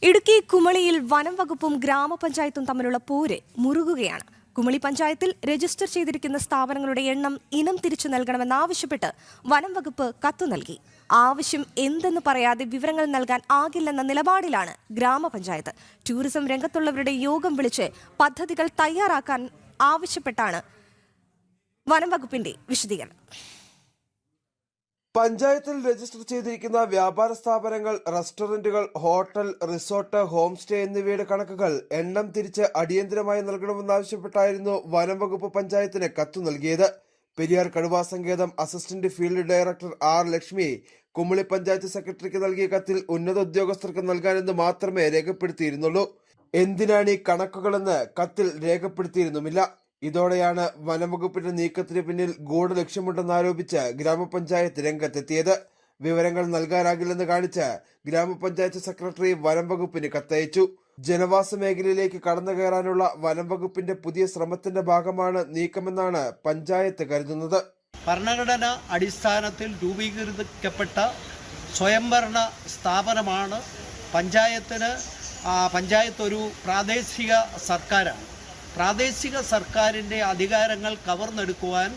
ഇടുക്കി കുമളിയിൽ വനം വകുപ്പും ഗ്രാമപഞ്ചായത്തും തമ്മിലുള്ള പോര് മുറുകുകയാണ്. കുമളി പഞ്ചായത്തിൽ രജിസ്റ്റർ ചെയ്തിരിക്കുന്ന സ്ഥാപനങ്ങളുടെ എണ്ണം ഇനം തിരിച്ചു നൽകണമെന്നാവശ്യപ്പെട്ട് വനം വകുപ്പ് കത്ത് നൽകി. ആവശ്യം എന്തെന്ന് പറയാതെ വിവരങ്ങൾ നൽകാൻ ആകില്ലെന്ന നിലപാടിലാണ് ഗ്രാമപഞ്ചായത്ത്. ടൂറിസം രംഗത്തുള്ളവരുടെ യോഗം വിളിച്ച് പദ്ധതികൾ തയ്യാറാക്കാൻ ആവശ്യപ്പെട്ടാണ് വനം വകുപ്പിന്റെ വിശദീകരണം. പഞ്ചായത്തിൽ രജിസ്റ്റർ ചെയ്തിരിക്കുന്ന വ്യാപാര സ്ഥാപനങ്ങൾ, റെസ്റ്റോറന്റുകൾ, ഹോട്ടൽ, റിസോർട്ട്, ഹോം സ്റ്റേ എന്നിവയുടെ കണക്കുകൾ എണ്ണം തിരിച്ച് അടിയന്തരമായി നൽകണമെന്നാവശ്യപ്പെട്ടായിരുന്നു വനം വകുപ്പ് പഞ്ചായത്തിന് കത്തു നൽകിയത്. പെരിയാർ കടുവാ സങ്കേതം assistant field director R Lakshmi Kumily panchayat സെക്രട്ടറിക്ക് നൽകിയ കത്തിൽ ഉന്നത ഉദ്യോഗസ്ഥർക്ക് നൽകാനെന്ന് മാത്രമേ രേഖപ്പെടുത്തിയിരുന്നുള്ളൂ. എന്തിനാണ് ഈ കണക്കുകളെന്ന് കത്തിൽ രേഖപ്പെടുത്തിയിരുന്നുമില്ല. ഇതോടെയാണ് വനംവകുപ്പിന്റെ നീക്കത്തിന് പിന്നിൽ ഗൂഢലക്ഷ്യമുണ്ടെന്നാരോപിച്ച് ഗ്രാമപഞ്ചായത്ത് രംഗത്തെത്തിയത്. വിവരങ്ങൾ നൽകാനാകില്ലെന്ന് കാണിച്ച് ഗ്രാമപഞ്ചായത്ത് സെക്രട്ടറി വനംവകുപ്പിന് കത്തയച്ചു. ജനവാസ മേഖലയിലേക്ക് കടന്നു കയറാനുള്ള വനംവകുപ്പിന്റെ പുതിയ ശ്രമത്തിന്റെ ഭാഗമാണ് നീക്കമെന്നാണ് പഞ്ചായത്ത് കരുതുന്നത്. ഭരണഘടന അടിസ്ഥാനത്തിൽ രൂപീകരിക്കപ്പെട്ട സ്വയംഭരണ സ്ഥാപനമാണ് പഞ്ചായത്ത് ഒരു പ്രാദേശിക സർക്കാരാണ്. പ്രാദേശിക സർക്കാരിൻ്റെ അധികാരങ്ങൾ കവർന്നെടുക്കുവാൻ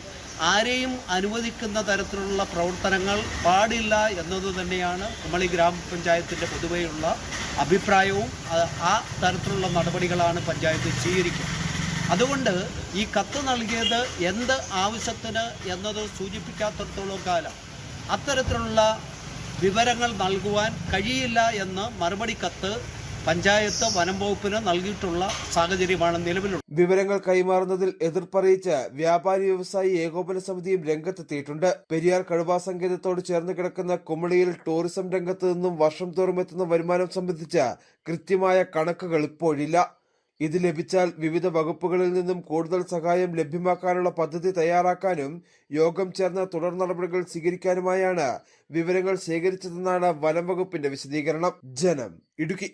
ആരെയും അനുവദിക്കുന്ന തരത്തിലുള്ള പ്രവർത്തനങ്ങൾ പാടില്ല എന്നത് തന്നെയാണ് കുമളി ഗ്രാമപഞ്ചായത്തിൻ്റെ പൊതുവെയുള്ള അഭിപ്രായവും. ആ തരത്തിലുള്ള നടപടികളാണ് പഞ്ചായത്ത് സ്വീകരിക്കുന്നത്. അതുകൊണ്ട് ഈ കത്ത് നൽകിയത് എന്ത് ആവശ്യത്തിന് എന്നത് സൂചിപ്പിക്കാത്തിടത്തോളം കാലം അത്തരത്തിലുള്ള വിവരങ്ങൾ നൽകുവാൻ കഴിയില്ല എന്ന് മറുപടി കത്ത് പഞ്ചായത്ത് വനം വകുപ്പിന് നൽകിയിട്ടുള്ള സാഹചര്യമാണ് നിലവിലുള്ളത്. വിവരങ്ങൾ കൈമാറുന്നതിൽ എതിർപ്പറിയിച്ച് വ്യാപാരി വ്യവസായി ഏകോപന സമിതിയും രംഗത്തെത്തിയിട്ടുണ്ട്. പെരിയാർ കടുവാ സങ്കേതത്തോട് ചേർന്ന് കിടക്കുന്ന കുമളിയിൽ ടൂറിസം രംഗത്ത് നിന്നും വർഷം തോറും എത്തുന്ന വരുമാനം സംബന്ധിച്ച കൃത്യമായ കണക്കുകൾ ഇപ്പോഴില്ല. ഇത് ലഭിച്ചാൽ വിവിധ വകുപ്പുകളിൽ നിന്നും കൂടുതൽ സഹായം ലഭ്യമാക്കാനുള്ള പദ്ധതി തയ്യാറാക്കാനും യോഗം ചേർന്ന തുടർ നടപടികൾ സ്വീകരിക്കാനുമായാണ് വിവരങ്ങൾ ശേഖരിച്ചതെന്നാണ് വനം വകുപ്പിന്റെ വിശദീകരണം. ജനം, ഇടുക്കി.